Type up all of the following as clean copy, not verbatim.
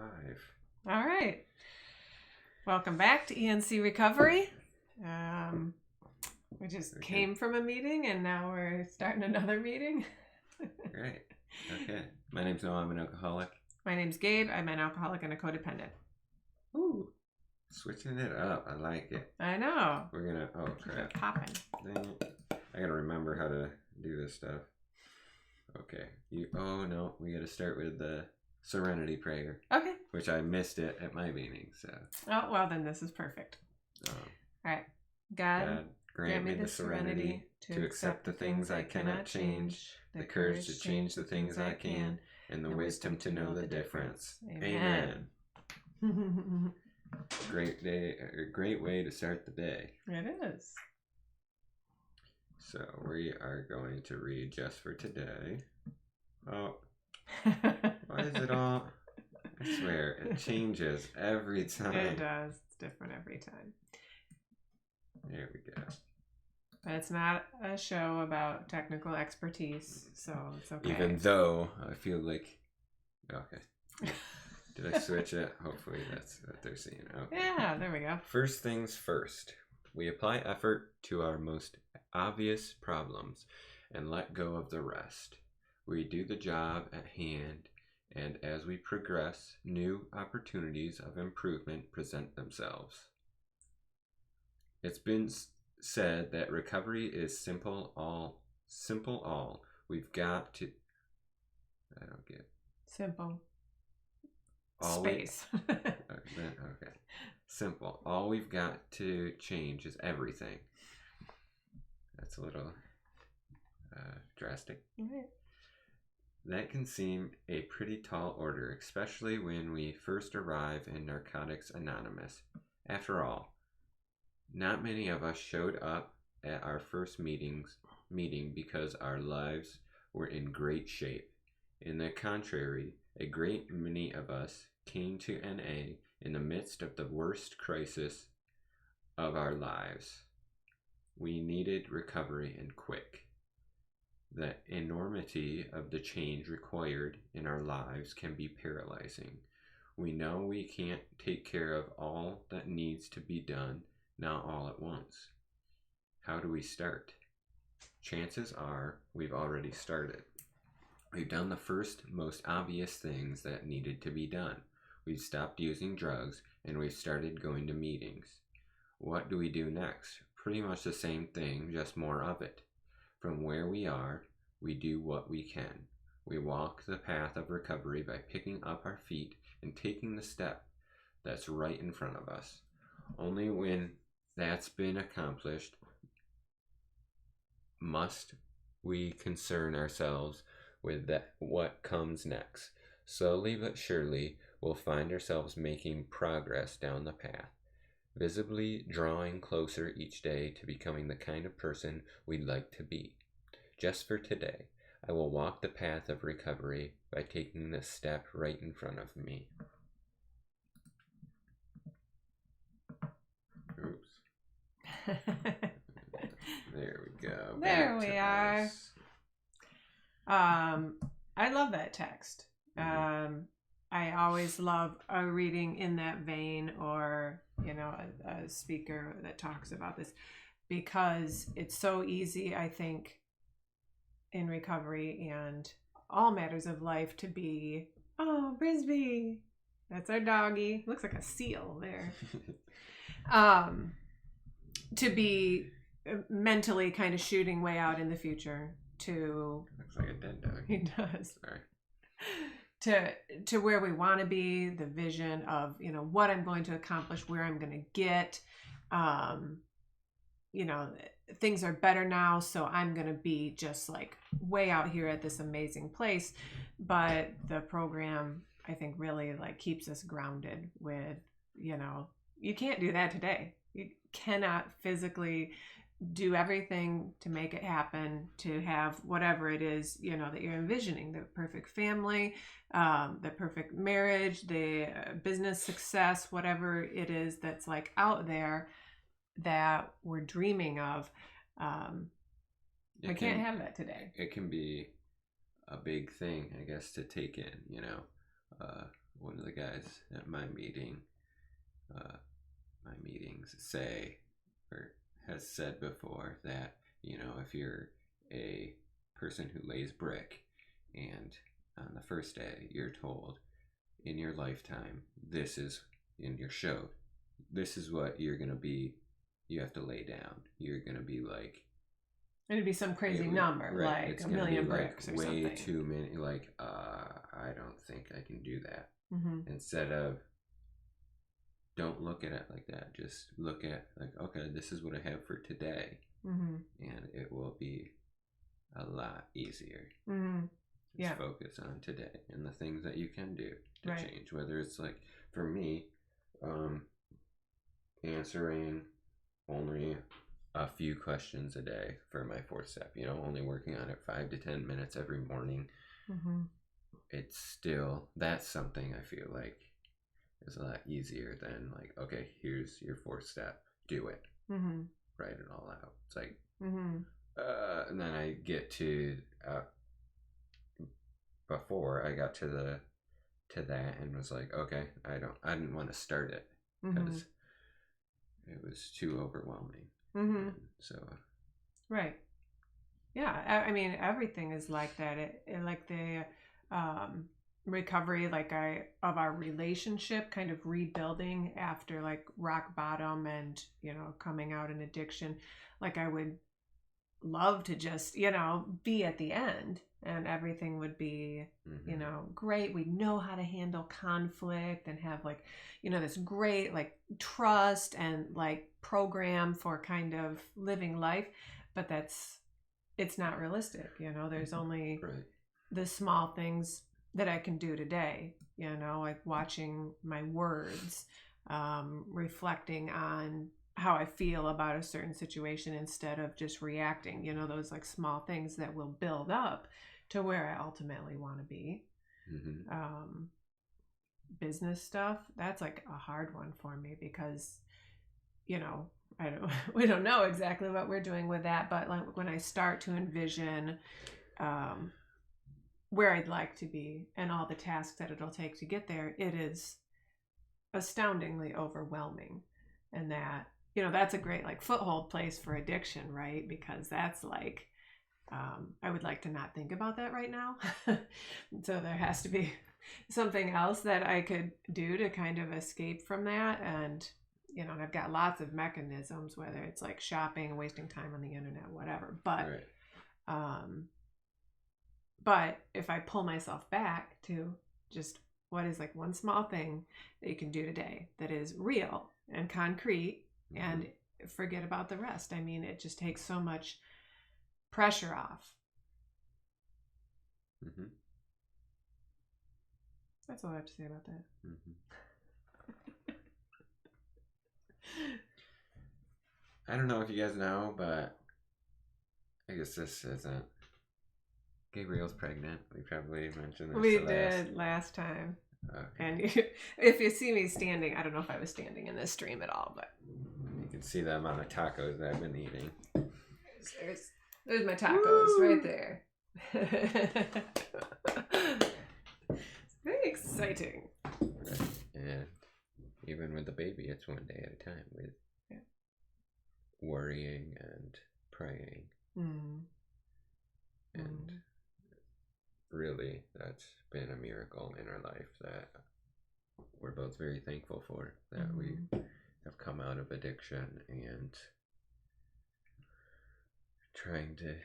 Live. All right. Welcome back to ENC Recovery. We just came from a meeting and now we're starting another meeting. Great. Okay. My name's Noah. I'm an alcoholic. My name's Gabe. I'm an alcoholic and a codependent. Ooh. Switching it up. I like it. I know. We're gonna. Oh, crap. Popping. Dang it. I gotta remember how to do this stuff. Okay. Oh, no. We gotta start with the Serenity Prayer. Okay. Which I missed it at my meeting, so. Oh, well, then this is perfect. All right. God, grant me the serenity to accept the things I cannot change, the courage to change the things I can, and the wisdom to know the difference. Amen. Great day, a great way to start the day. It is. So we are going to read just for today. Oh, why is it all? I swear, it changes every time. It does. It's different every time. There we go. But it's not a show about technical expertise, so it's okay. Even though I feel like... Okay. Did I switch it? Hopefully that's what they're seeing. Okay. Yeah, there we go. First things first. We apply effort to our most obvious problems and let go of the rest. We do the job at hand, and as we progress, new opportunities of improvement present themselves. It's been said that recovery is simple all. We've got to... I don't get... Simple. Space. Okay. Simple. All we've got to change is everything. That's a little drastic. Right. That can seem a pretty tall order, especially when we first arrive in Narcotics Anonymous. After all, not many of us showed up at our first meeting because our lives were in great shape. In the contrary, a great many of us came to NA in the midst of the worst crisis of our lives. We needed recovery and quick. The enormity of the change required in our lives can be paralyzing. We know we can't take care of all that needs to be done, not all at once. How do we start? Chances are we've already started. We've done the first, most obvious things that needed to be done. We've stopped using drugs, and we've started going to meetings. What do we do next? Pretty much the same thing, just more of it. From where we are, we do what we can. We walk the path of recovery by picking up our feet and taking the step that's right in front of us. Only when that's been accomplished must we concern ourselves with what comes next. Slowly but surely, we'll find ourselves making progress down the path, visibly drawing closer each day to becoming the kind of person we'd like to be. Just for today, I will walk the path of recovery by taking this step right in front of me. Oops. There we go. There we are. I love that text. I always love a reading in that vein, or a speaker that talks about this, because it's so easy, I think, in recovery and all matters of life to be, oh, Brisby, that's our doggy, looks like a seal there. To be mentally kind of shooting way out in the future to... Looks like a dead dog. He does. Sorry. To where we want to be, the vision of, what I'm going to accomplish, where I'm going to get, things are better now, so I'm going to be just like way out here at this amazing place. But the program, I think, really like keeps us grounded with, you can't do that today. You cannot physically do everything to make it happen, to have whatever it is, that you're envisioning, the perfect family, the perfect marriage, the business success, whatever it is that's like out there that we're dreaming of. I can't have that today. It can be a big thing, I guess, to take in, one of the guys at my meetings say, or has said before, that, you know, if you're a person who lays brick and on the first day you're told, in your lifetime, this is, in your show, this is what you're going to be, you have to lay down. You're going to be like, it'd be some crazy number, right, like a million bricks or something. Way too many, like, I don't think I can do that. Instead of, don't look at it like that. Just look at, like, okay, this is what I have for today. And it will be a lot easier. Just focus on today and the things that you can do to change. Whether it's like, for me, answering only a few questions a day for my 4th step, you know, only working on it 5 to 10 minutes every morning. It's still, that's something I feel like is a lot easier than like, okay, here's your 4th step, do it. Write it all out. It's like, and then I get to, before I got to that and was like, okay, I didn't want to start it because it was too overwhelming. So right, yeah, I mean, everything is like that. It like the recovery, like of our relationship, kind of rebuilding after like rock bottom and, you know, coming out in addiction. Like, I would love to just, you know, be at the end and everything would be, you know, great. We know how to handle conflict and have, like, you know, this great like trust and like program for kind of living life. But it's not realistic. You know, there's only the small things that I can do today, you know, like watching my words, reflecting on how I feel about a certain situation instead of just reacting, you know, those like small things that will build up to where I ultimately want to be. Business stuff, that's like a hard one for me because, you know, we don't know exactly what we're doing with that, but like when I start to envision where I'd like to be and all the tasks that it'll take to get there, it is astoundingly overwhelming. And that, you know, that's a great like foothold place for addiction, right? Because that's like, I would like to not think about that right now. So there has to be something else that I could do to kind of escape from that. And, you know, and I've got lots of mechanisms, whether it's like shopping, wasting time on the internet, whatever. But, but if I pull myself back to just what is like one small thing that you can do today that is real and concrete, and forget about the rest. I mean, it just takes so much pressure off. That's all I have to say about that. I don't know if you guys know, but I guess this isn't. Gabriel's pregnant. We probably mentioned this. We did last time. Okay. And if you see me standing, I don't know if I was standing in this stream at all, but you can see the amount of tacos that I've been eating. There's my tacos right there. It's very exciting. And even with the baby, it's one day at a time with worrying and praying. And really, that's been a miracle in our life that we're both very thankful for, that we have come out of addiction and trying to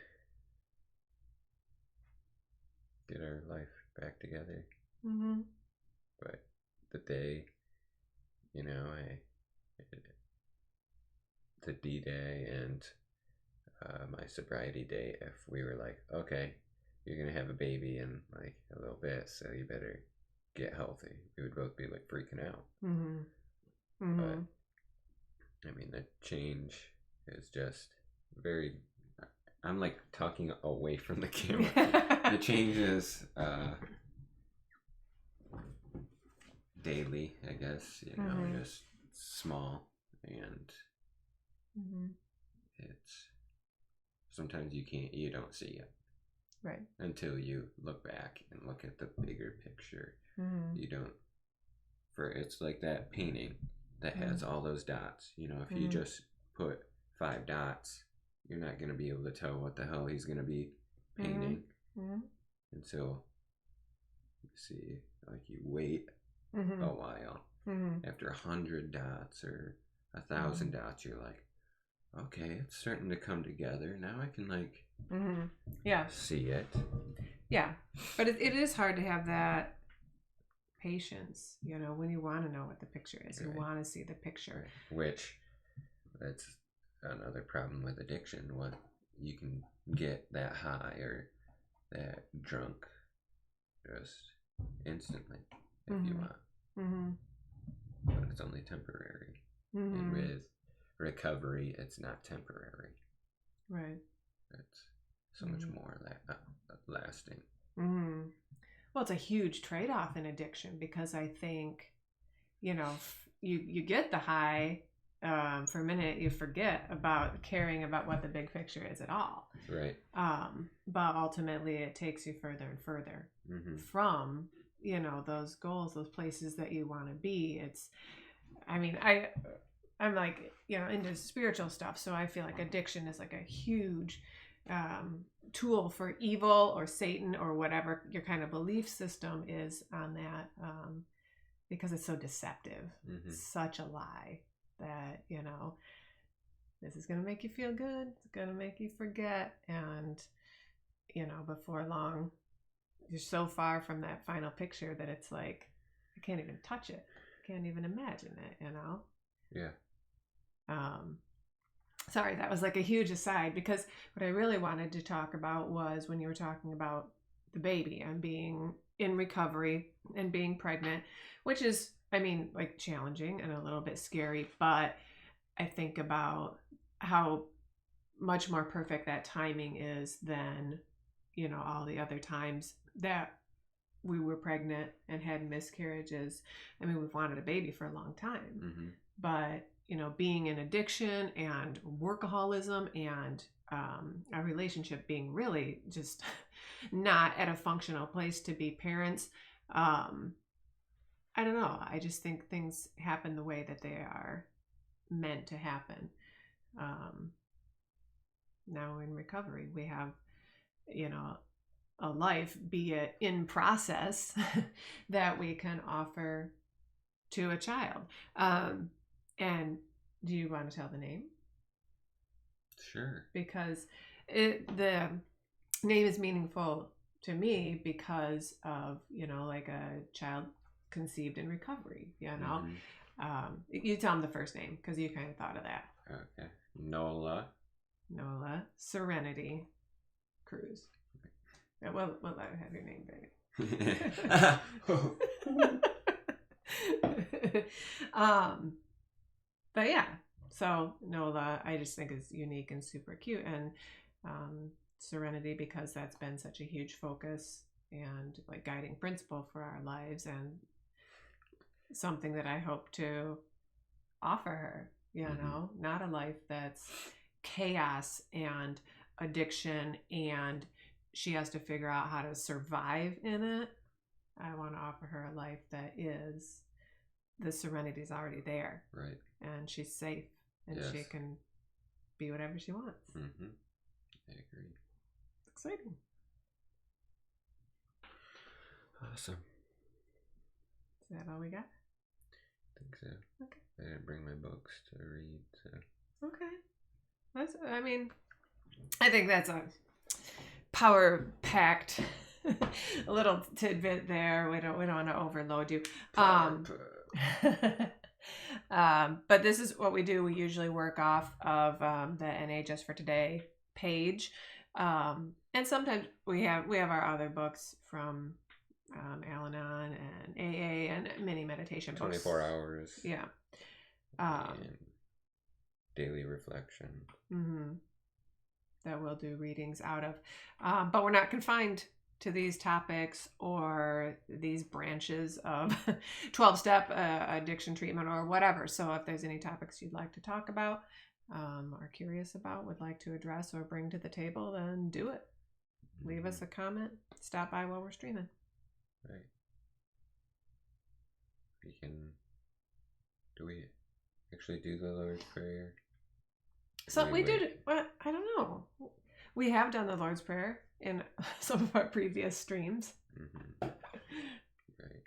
get our life back together. But the day, you know, the D-Day and my sobriety day, if we were like, okay, you're gonna have a baby in like a little bit, so you better get healthy, we would both be like freaking out. But I mean, the change is just very, I'm like talking away from the camera. The change is daily, I guess, you know, just small, and it's sometimes you don't see it. Right. Until you look back and look at the bigger picture. You don't it's like that painting that has all those dots. You know, if you Mhm. just put 5 dots, you're not going to be able to tell what the hell he's going to be painting. Mhm. And so, you see, like you wait Mhm. a while. Mhm. After 100 dots or 1,000 dots, you're like, okay, it's starting to come together. Now I can like Yeah. see it. Yeah. But it is hard to have that patience, you know, when you want to know what the picture is. You Right. want to see the picture. Right. Which, that's another problem with addiction. What you can get that high or that drunk just instantly if you want. Mm-hmm. But it's only temporary. And with recovery, it's not temporary. Right. It's so much more lasting. Well, it's a huge trade-off in addiction because I think, you know, you get the high for a minute, you forget about caring about what the big picture is at all. Right. But ultimately, it takes you further and further from, you know, those goals, those places that you want to be. I'm like, you know, into spiritual stuff, so I feel like addiction is like a huge tool for evil or Satan or whatever your kind of belief system is on that, because it's so deceptive. Such a lie that, you know, this is going to make you feel good, it's going to make you forget, and, you know, before long you're so far from that final picture that it's like I can't even touch it, can't even imagine it, you know. Yeah. Sorry, that was like a huge aside, because what I really wanted to talk about was when you were talking about the baby and being in recovery and being pregnant, which is, I mean, like challenging and a little bit scary, but I think about how much more perfect that timing is than, you know, all the other times that we were pregnant and had miscarriages. I mean, we've wanted a baby for a long time, but, you know, being in addiction and workaholism and our relationship being really just not at a functional place to be parents, I don't know. I just think things happen the way that they are meant to happen. Now in recovery, we have, you know, a life, be it in process, that we can offer to a child. And do you want to tell the name? Sure. Because the name is meaningful to me because of, you know, like a child conceived in recovery, you know. You tell them the first name because you kind of thought of that. Okay. Nola Serenity Cruz. We'll let her have your name, baby. But yeah, so Nola, I just think is unique and super cute, and Serenity, because that's been such a huge focus and like guiding principle for our lives, and something that I hope to offer her, you know, not a life that's chaos and addiction and she has to figure out how to survive in it. I want to offer her a life that is, the serenity is already there, right, and she's safe, and she can be whatever she wants. I agree. It's exciting. Awesome. Is that all we got? I think so. Okay. I didn't bring my books to read, so. Okay. I think that's a power-packed little tidbit there. We don't want to overload you. But this is what we do. We usually work off of the NA Just for Today page, and sometimes we have our other books from Al-Anon and AA and many meditation books. 24 hours. Yeah. And daily reflection. That we'll do readings out of. But we're not confined to these topics or these branches of 12-step addiction treatment or whatever. So if there's any topics you'd like to talk about, are curious about, would like to address or bring to the table, then do it. Leave us a comment. Stop by while we're streaming. Right. do we actually do the Lord's Prayer? So we did. Well, I don't know. We have done the Lord's Prayer in some of our previous streams. Mm-hmm. Right.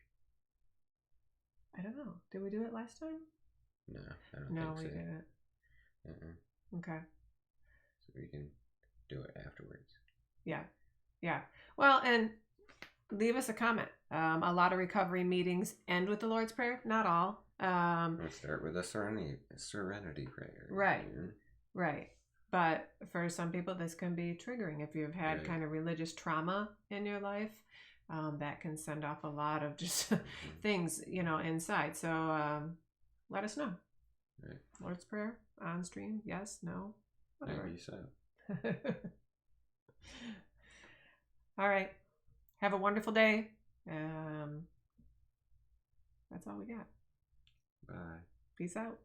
I don't know. Did we do it last time? No, I don't No, think so. we didn't. Okay. So we can do it afterwards. Yeah. Yeah. Well, and leave us a comment. A lot of recovery meetings end with the Lord's Prayer. Not all. We'll start with a serenity prayer. Right. You know? Right. But for some people, this can be triggering. If you've had kind of religious trauma in your life, that can send off a lot of just things, inside. So let us know. Right. Lord's Prayer on stream? Yes? No? Whatever. Maybe so. All right. Have a wonderful day. That's all we got. Bye. Peace out.